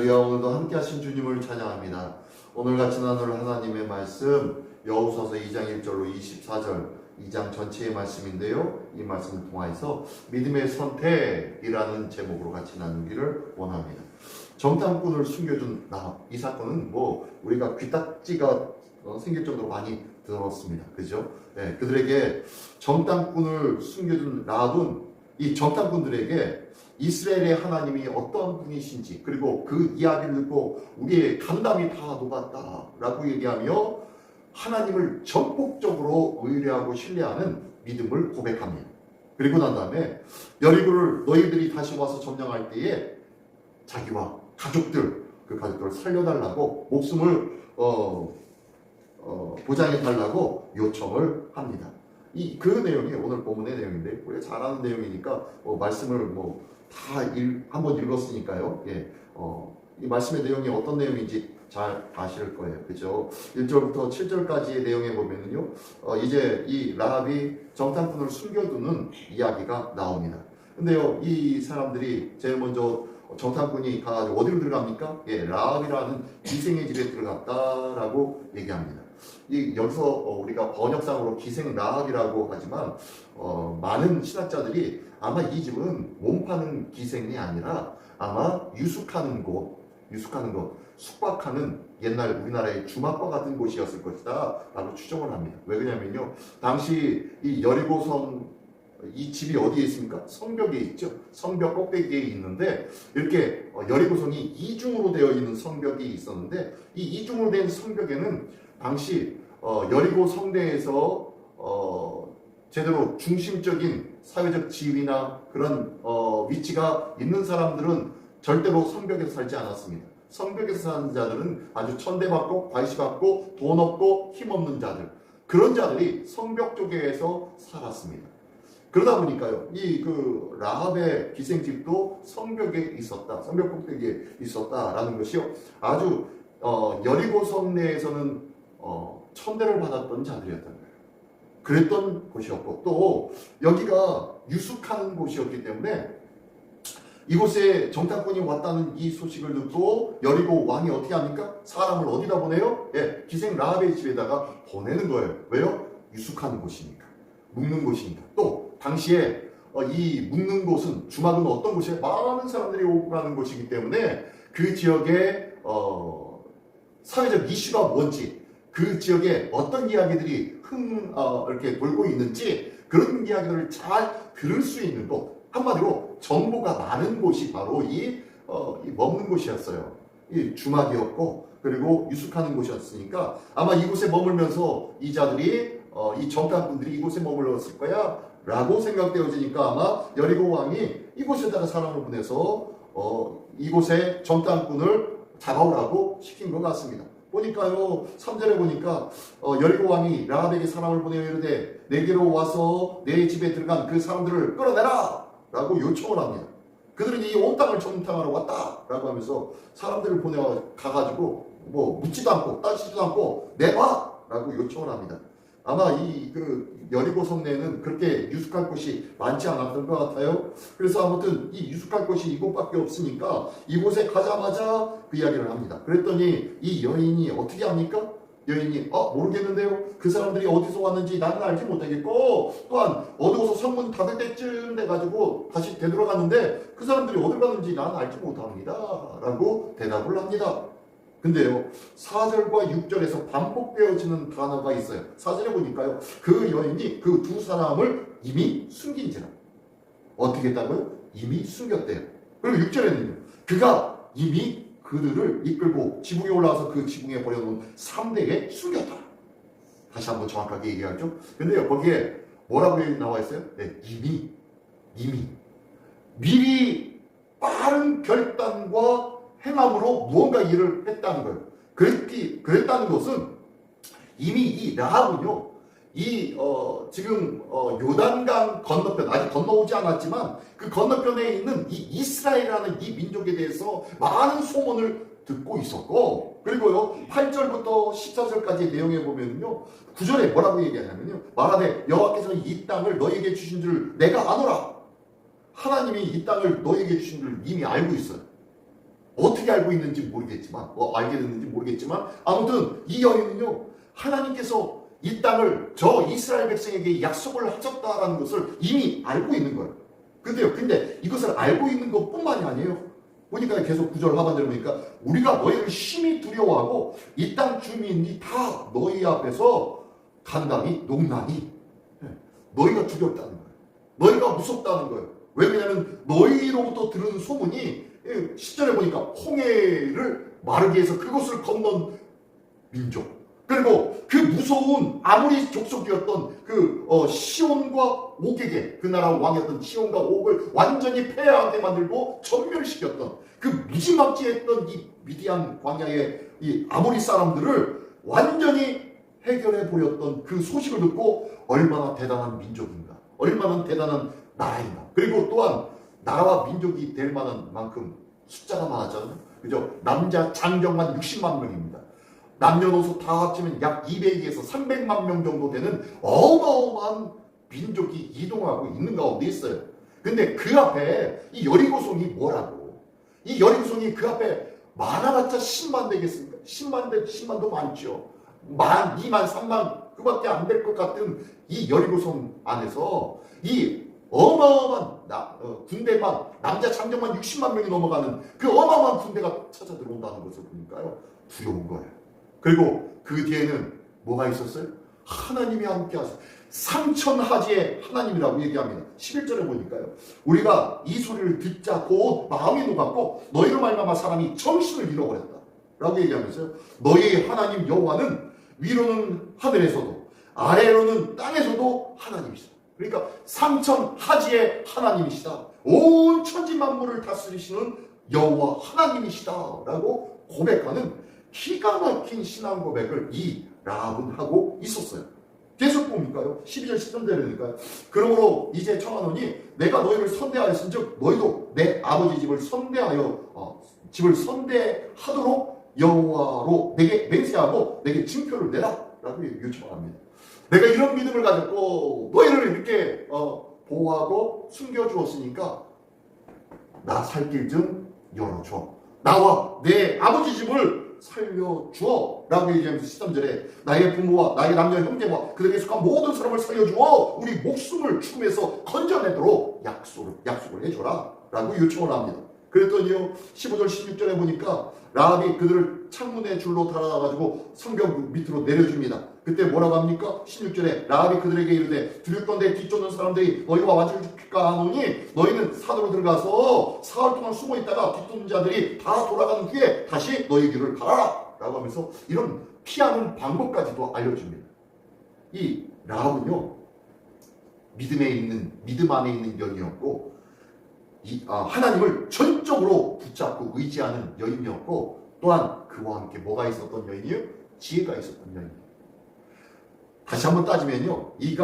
할렐루야. 오늘도 함께 하신 주님을 찬양합니다. 오늘같이 나눌 하나님의 말씀 여호수아서 2장 1절로 24절 2장 전체의 말씀인데요. 이 말씀을 통해서 믿음의 선택이라는 제목으로 같이 나누기를 원합니다. 정탐꾼을 숨겨준 나, 이 사건은 우리가 귀딱지가 생길 정도로 많이 들었습니다. 그죠? 네, 그들에게 정탐꾼을 숨겨준 라합은 이 정탐꾼들에게 이스라엘의 하나님이 어떠한 분이신지, 그리고 그 이야기를 듣고 우리의 감담이 다 녹았다라고 얘기하며 하나님을 전폭적으로 의뢰하고 신뢰하는 믿음을 고백합니다. 그리고 난 다음에 여리고를 너희들이 다시 와서 점령할 때에 자기와 그 가족들을 살려달라고, 목숨을 보장해달라고 요청을 합니다. 그 내용이 오늘 본문의 내용인데, 우리가 잘 아는 내용이니까 말씀을 다 한번 읽었으니까요. 예, 이 말씀의 내용이 어떤 내용인지 잘 아실 거예요. 그죠? 1절부터 7절까지의 내용에 보면은요, 이제 이 라합이 정탐꾼을 숨겨두는 이야기가 나옵니다. 근데요, 이 사람들이 제일 먼저 정탐꾼이 가가지고 어디로 들어갑니까? 예, 라합이라는 기생의 집에 들어갔다라고 얘기합니다. 여기서 우리가 번역상으로 기생 라합이라고 하지만 많은 신학자들이 아마 이 집은 몸 파는 기생이 아니라 아마 유숙하는 곳, 숙박하는 옛날 우리나라의 주막과 같은 곳이었을 것이다 라고 추정을 합니다. 왜 그러냐면요, 당시 이 여리고성, 이 집이 어디에 있습니까? 성벽에 있죠. 성벽 꼭대기에 있는데, 이렇게 여리고성이 이중으로 되어 있는 성벽이 있었는데, 이 이중으로 된 성벽에는 당시 여리고 성내에서 제대로 중심적인 사회적 지위나 그런 위치가 있는 사람들은 절대로 성벽에서 살지 않았습니다. 성벽에서 사는 자들은 아주 천대받고 과시받고 돈 없고 힘없는 자들, 그런 자들이 성벽 쪽에서 살았습니다. 그러다 보니까요, 라합의 기생집도 성벽에 있었다, 성벽 꼭대기에 있었다라는 것이요, 아주 여리고 성내에서는 천대를 받았던 자들이었던 거예요. 그랬던 곳이었고, 또 여기가 유숙하는 곳이었기 때문에 이곳에 정탐꾼이 왔다는 이 소식을 듣고 여리고 왕이 어떻게 합니까? 사람을 어디다 보내요? 예, 기생 라합의 집에다가 보내는 거예요. 왜요? 유숙하는 곳이니까, 묵는 곳이니까. 또 당시에 이 묵는 곳은, 주막은 어떤 곳이에요? 많은 사람들이 오고 가는 곳이기 때문에 그 지역의 사회적 이슈가 뭔지, 그 지역에 어떤 이야기들이 이렇게 돌고 있는지, 그런 이야기들을 잘 들을 수 있는 곳, 한마디로 정보가 많은 곳이 바로 이 머무는 곳이었어요. 이 주막이었고, 그리고 유숙하는 곳이었으니까 아마 이곳에 머물면서 이 자들이 이 정탐꾼들이 이곳에 머물렀을 거야 라고 생각되어지니까 아마 여리고 왕이 이곳에다가 사람을 보내서 이곳에 정탐꾼을 잡아오라고 시킨 것 같습니다. 보니까요, 3절에 보니까 여리고 왕이 라합에게 사람을 보내어 이르되 내게로 와서 내 집에 들어간 그 사람들을 끌어내라 라고 요청을 합니다. 그들은 이 온 땅을 정탐하러 왔다 라고 하면서 사람들을 가가지고 묻지도 않고 따지지도 않고 내봐 라고 요청을 합니다. 아마 여리고 성내에는 그렇게 유숙할 곳이 많지 않았던 것 같아요. 그래서 아무튼 이 유숙할 곳이 이곳밖에 없으니까 이곳에 가자마자 그 이야기를 합니다. 그랬더니 이 여인이 어떻게 합니까? 여인이 모르겠는데요, 그 사람들이 어디서 왔는지 나는 알지 못하겠고, 또한 어두워서 성문 닫을 때쯤 돼가지고 다시 되돌아갔는데 그 사람들이 어디 갔는지 나는 알지 못합니다 라고 대답을 합니다. 근데요, 4절과 6절에서 반복되어지는 단어가 있어요. 4절에 보니까요, 그 여인이 그 두 사람을 이미 숨긴지라. 어떻게 했다고요? 이미 숨겼대요. 그리고 6절에는요, 그가 이미 그들을 이끌고 지붕에 올라와서 그 지붕에 버려놓은 3대에 숨겼다. 다시 한번 정확하게 얘기하죠. 근데요, 거기에 뭐라고 나와 있어요? 네, 이미 미리 빠른 결단과 행함으로 무언가 일을 했다는 거예요. 그랬다는 것은 이미 이 라합은요, 지금 요단강 건너편, 아직 건너오지 않았지만 그 건너편에 있는 이 이스라엘이라는 이 민족에 대해서 많은 소문을 듣고 있었고, 그리고요 8절부터 14절까지의 내용에 보면요, 9절에 뭐라고 얘기하냐면요, 말하되 여호와께서 이 땅을 너에게 주신 줄 내가 아노라. 하나님이 이 땅을 너에게 주신 줄 이미 알고 있어요. 어떻게 알고 있는지 모르겠지만, 알게 됐는지 모르겠지만, 아무튼 이 여인은요, 하나님께서 이 땅을 저 이스라엘 백성에게 약속을 하셨다라는 것을 이미 알고 있는 거예요. 근데 이것을 알고 있는 것뿐만이 아니에요. 보니까 계속 9절 하반절에 보니까 우리가 너희를 심히 두려워하고 이 땅 주민이 다 너희 앞에서 간담이 농나니, 너희가 두렵다는 거예요. 너희가 무섭다는 거예요. 왜? 왜냐하면 너희로부터 들은 소문이 10절에 보니까 홍해를 마르게 해서 그것을 건넌 민족, 그리고 그 무서운 아모리 족속이었던 시온과 옥에게, 그 나라 왕이었던 시온과 옥을 완전히 패하게 만들고 전멸시켰던 그 무지막지했던 이 미디안 광야의 이 아모리 사람들을 완전히 해결해 버렸던 그 소식을 듣고 얼마나 대단한 민족인가, 얼마나 대단한 나라인가. 그리고 또한 나라와 민족이 될 만한 만큼 숫자가 많았잖아요. 그죠? 남자 장정만 60만 명입니다. 남녀노소 다 합치면 약 200에서 300만 명 정도 되는 어마어마한 민족이 이동하고 있는 가운데 있어요. 근데 그 앞에 이 여리고성이 뭐라고? 이 여리고성이 그 앞에 많아봤자 10만 되겠습니까? 10만도 많죠. 1만, 2만, 3만 그밖에 안 될 것 같은 이 여리고성 안에서 이 어마어마한 군대만, 남자 장정만 60만 명이 넘어가는 그 어마어마한 군대가 찾아 들어온다는 것을 보니까요, 두려운 거예요. 그리고 그 뒤에는 뭐가 있었어요? 하나님이 함께 하세요. 삼천하지의 하나님이라고 얘기합니다. 11절에 보니까요, 우리가 이 소리를 듣자 곧 마음이 녹았고 너희로 말미암아 사람이 정신을 잃어버렸다 라고 얘기하면서요, 너희 하나님 여호와는 위로는 하늘에서도 아래로는 땅에서도 하나님이시다. 그러니까 삼천하지의 하나님이시다, 온 천지 만물을 다스리시는 여호와 하나님이시다 라고 고백하는 기가 막힌 신앙 고백을 이 라합은 하고 있었어요. 계속 보니까요, 12절 13절이니까요, 그러므로 이제 청하노니 내가 너희를 선대하였은즉 너희도 내 아버지 집을 선대하도록 여호와로 내게 맹세하고 내게 징표를 내라 라고 요청합니다. 내가 이런 믿음을 가졌고 너희를 이렇게 보호하고 숨겨주었으니까 나 살 길 좀 열어줘, 나와 내 아버지 집을 살려주어 라고 얘기하면서 13절에 나의 부모와 나의 남녀 형제와 그들에게 속한 모든 사람을 살려주어 우리 목숨을 죽음에서 건져내도록 약속을 해줘라 라고 요청을 합니다. 그랬더니요, 15절 16절에 보니까 라합이 그들을 창문의 줄로 달아가지고 성벽 밑으로 내려줍니다. 그때 뭐라고 합니까? 16절에 라합이 그들에게 이르되 두렵건대 뒤쫓는 사람들이 너희와 마주칠까 하노니 너희는 산으로 들어가서 사흘 동안 숨어 있다가 뒤쫓는 자들이 다 돌아간 후에 다시 너희 길을 가라 라고 하면서 이런 피하는 방법까지도 알려줍니다. 이 라합은요, 믿음 안에 있는 여인이었고 하나님을 전적으로 붙잡고 의지하는 여인이었고, 또한 그와 함께 뭐가 있었던 여인이에요? 지혜가 있었던 여인이에요. 다시 한번 따지면요, 이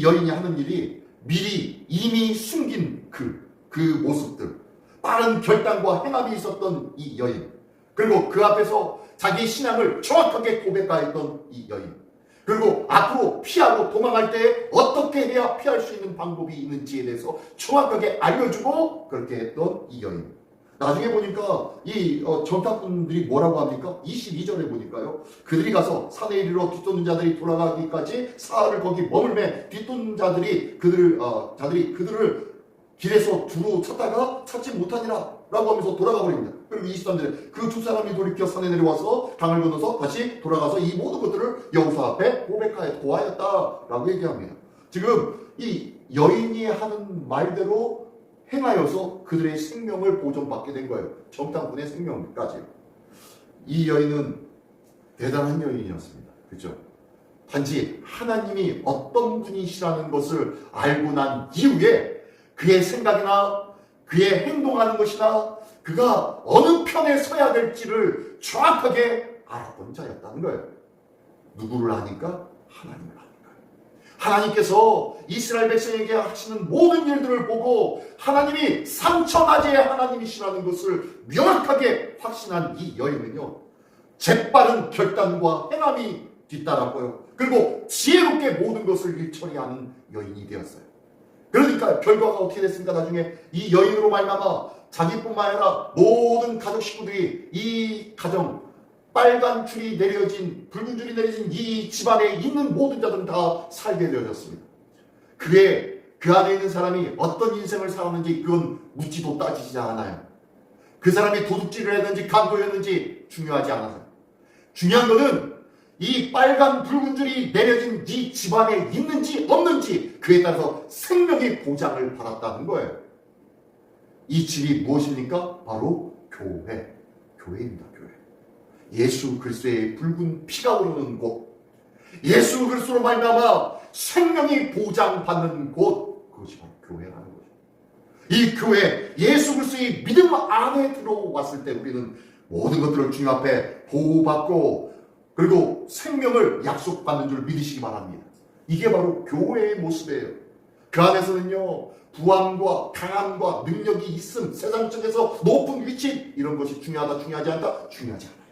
여인이 하는 일이 미리 이미 숨긴 그 모습들, 빠른 결단과 행함이 있었던 이 여인, 그리고 그 앞에서 자기 신앙을 정확하게 고백하였던 이 여인, 그리고 앞으로 피하고 도망갈 때 어떻게 해야 피할 수 있는 방법이 있는지에 대해서 정확하게 알려주고 그렇게 했던 이 여인. 나중에 보니까 이 정탐꾼들이 뭐라고 합니까? 22절에 보니까요, 그들이 가서 산에 이르러 뒤쫓는 자들이 돌아가기까지 사흘을 거기 머물매 뒤쫓는 자들이 그들을 길에서 두루 찾다가 찾지 못하니라 라고 하면서 돌아가 버립니다. 그리고 23절에 그 두 사람이 돌이켜 산에 내려와서 강을 건너서 다시 돌아가서 이 모든 것들을 여호사 앞에 고하였다 라고 얘기합니다. 지금 이 여인이 하는 말대로 행하여서 그들의 생명을 보존받게 된 거예요. 정탐꾼의 생명까지. 이 여인은 대단한 여인이었습니다. 그렇죠? 단지 하나님이 어떤 분이시라는 것을 알고 난 이후에 그의 생각이나 그의 행동하는 것이나 그가 어느 편에 서야 될지를 정확하게 알았던 자였다는 거예요. 누구를 아니까? 하나님을 아니까. 하나님께서 이스라엘 백성에게 하시는 모든 일들을 보고 하나님이 삼천하지의 하나님이시라는 것을 명확하게 확신한 이 여인은요, 재빠른 결단과 행함이 뒤따랐고요, 그리고 지혜롭게 모든 것을 일처리하는 여인이 되었어요. 그러니까 결과가 어떻게 됐습니까? 나중에 이 여인으로 말미암아 자기뿐만 아니라 모든 가족 식구들이 이 가정, 빨간 줄이 내려진, 붉은 줄이 내려진 이 집안에 있는 모든 자들은 다 살게 되어졌습니다. 그 안에 있는 사람이 어떤 인생을 살았는지 그건 묻지도 따지지 않아요. 그 사람이 도둑질을 했는지 강도였는지 중요하지 않아요. 중요한 것은 이 빨간 붉은 줄이 내려진 이 집안에 있는지 없는지 그에 따라서 생명의 보장을 받았다는 거예요. 이 집이 무엇입니까? 바로 교회입니다. 교회. 예수 그리스도의 붉은 피가 흐르는 곳, 예수 그리스도로 말미암아 생명이 보장받는 곳, 그것이 바로 교회라는 거죠. 이 교회, 예수 그리스도의 믿음 안에 들어왔을 때 우리는 모든 것들을 주님 앞에 보호받고 그리고 생명을 약속받는 줄 믿으시기 바랍니다. 이게 바로 교회의 모습이에요. 그 안에서는요, 부함과 강함과 능력이 있음, 세상 쪽에서 높은 위치, 이런 것이 중요하다, 중요하지 않다? 중요하지 않아요.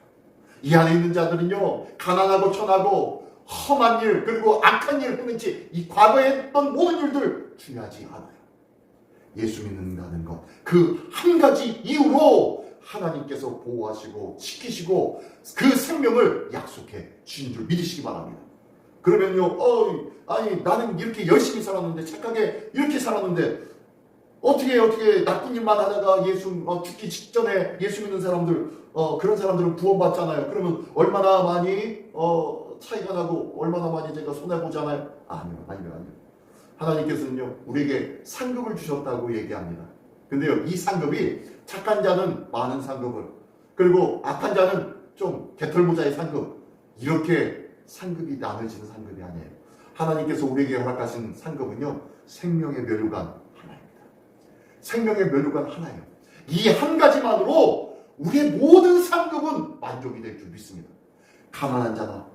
이 안에 있는 자들은요, 가난하고 천하고 험한 일, 그리고 악한 일을 했는지 이 과거에 했던 모든 일들 중요하지 않아요. 예수 믿는다는 것, 그 한 가지 이유로 하나님께서 보호하시고 지키시고 그 생명을 약속해 주신 줄 믿으시기 바랍니다. 그러면요, 아니 나는 이렇게 열심히 살았는데, 착하게 이렇게 살았는데 어떻게 나쁜 일만 하다가 죽기 직전에 예수 믿는 사람들, 그런 사람들은 구원받잖아요. 그러면 얼마나 많이 차이가 나고 얼마나 많이 제가 손해보잖아요. 아니요. 하나님께서는요, 우리에게 상급을 주셨다고 얘기합니다. 근데요, 이 상급이 착한 자는 많은 상급을, 그리고 악한 자는 좀 개털모자의 상급, 이렇게 상급이 나눠지는 상급이 아니에요. 하나님께서 우리에게 허락하신 상급은요, 생명의 멸류관 하나입니다. 생명의 멸류관 하나예요. 이 한 가지만으로 우리의 모든 상급은 만족이 될 줄 믿습니다. 가난한 자나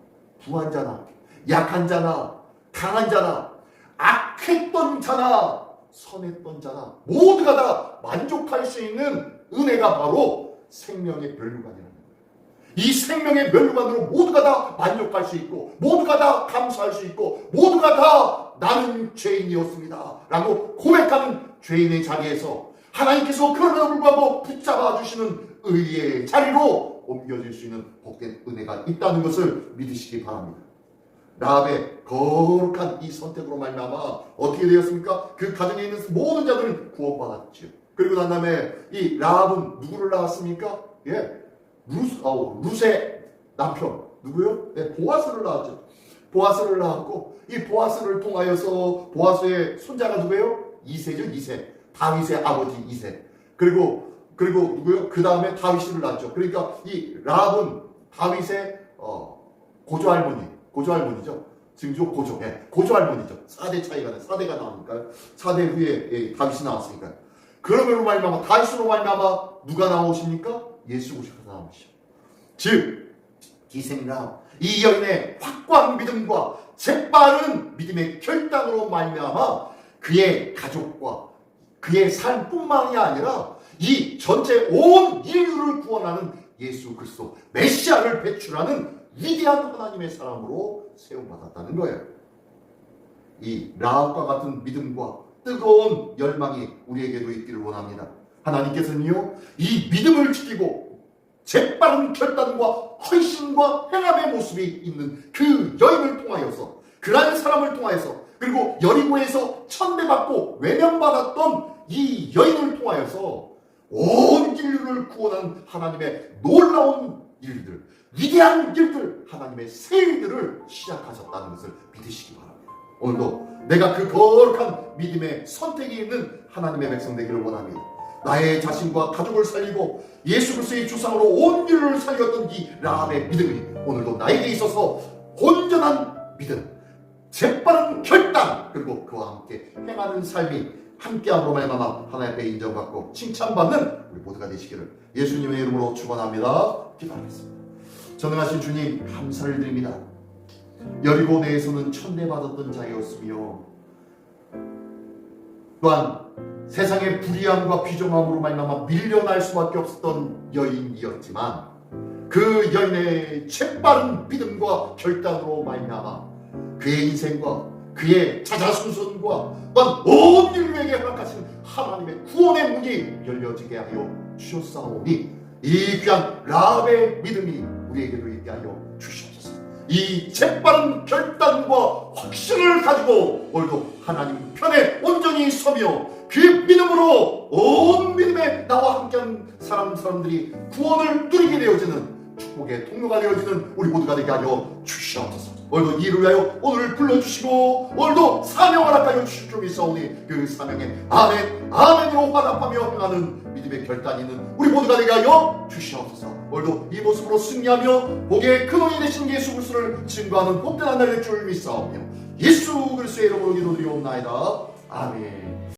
부한 자나 약한 자나 강한 자나 악했던 자나 선했던 자나 모두가 다 만족할 수 있는 은혜가 바로 생명의 멸류관이라는 거예요. 이 생명의 멸류관으로 모두가 다 만족할 수 있고 모두가 다 감사할 수 있고 모두가 다 나는 죄인이었습니다 라고 고백하는 죄인의 자리에서 하나님께서 그럼에도 불구하고 붙잡아 주시는 의의 자리로 옮겨질 수 있는 복된 은혜가 있다는 것을 믿으시기 바랍니다. 라합의 거룩한 이 선택으로 말미암아 어떻게 되었습니까? 그 가정에 있는 모든 자들은 구원받았지요. 그리고 난 다음에 이 라합은 누구를 낳았습니까? 룻의 남편 누구요? 보아스를 낳았죠. 보아스를 낳았고 이 보아스를 통하여서 보아스의 손자가 누구예요? 이새죠. 이새. 다윗의 아버지 이새. 그리고 누구요? 그 다음에 다윗을 낳았죠. 그러니까 이 라합은 다윗의 고조할머니죠. 지금 고조할머니죠. 4대 차이가 나요. 4대가 나오니까요. 4대 후에 다윗이 나왔으니까요. 그러므로 말미암아 다윗으로 말미암아 누가 나오십니까? 예수 그리스도가 나오시죠. 즉 기생라합 이 여인의 확고한 믿음과 재빠른 믿음의 결단으로 말미암아 그의 가족과 그의 삶뿐만이 아니라 이 전체 온 인류를 구원하는 예수 그리스도 메시아를 배출하는 위대한 하나님의 사람으로 세움받았다는 거예요. 이 라합과 같은 믿음과 뜨거운 열망이 우리에게도 있기를 원합니다. 하나님께서는요, 이 믿음을 지키고 재빠른 결단과 헌신과 행함의 모습이 있는 그 여인을 통하여서, 그러한 사람을 통하여서, 그리고 여리고에서 천대받고 외면받았던 이 여인을 통하여서 온 인류를 구원한 하나님의 놀라운 일들, 위대한 일들, 하나님의 새 일들을 시작하셨다는 것을 믿으시기 바랍니다. 오늘도 내가 그 거룩한 믿음의 선택이 있는 하나님의 백성 되기를 원합니다. 나의 자신과 가족을 살리고 예수 그리스도의 주상으로 온 인류를 살렸던 이 라합의 믿음이 오늘도 나에게 있어서 온전한 믿음, 재빠른 결단, 그리고 그와 함께 행하는 삶이 함께함으로 말미암아 하나님 앞에 인정받고 칭찬받는 우리 모두가 되시기를 예수님의 이름으로 축원합니다. 기도하겠습니다. 전능하신 주님 감사를 드립니다. 여리고 내에서는 천대받았던 자였으며 또한 세상의 불의함과 비정함으로 말미암아 밀려날 수밖에 없었던 여인이었지만 그 여인의 재빠른 믿음과 결단으로 말미암아 그의 인생과 그의 자자손손과 또한 온 인류에게 허락하신 하나님의 구원의 문이 열려지게 하여 주셨사오니 이 귀한 라합의 믿음이 우리에게도 있게 하여 주시옵소서. 이 재빠른 결단과 확신을 가지고 오늘도 하나님 편에 온전히 서며 그 믿음으로 온 믿음에 나와 함께한 사람들이 구원을 누리게 되어지는 축복의 통로가 되어지는 우리 모두가 되게 하여 주시옵소서. 오늘도 이를 위하여 오늘을 불러주시고 오늘도 사명을 허락하여 주실 줄 믿사오니 그 사명에 아멘 아멘으로 화답하며 행하는 믿음의 결단이 있는 우리 모두가 되게 하여 주시옵소서. 오늘도 이 모습으로 승리하며 복의 근원이 되신 예수 그리스도를 증거하는 복된 한 날 될 줄 믿사오며 예수 그리스도의 이름으로 기도드리옵나이다. 아멘.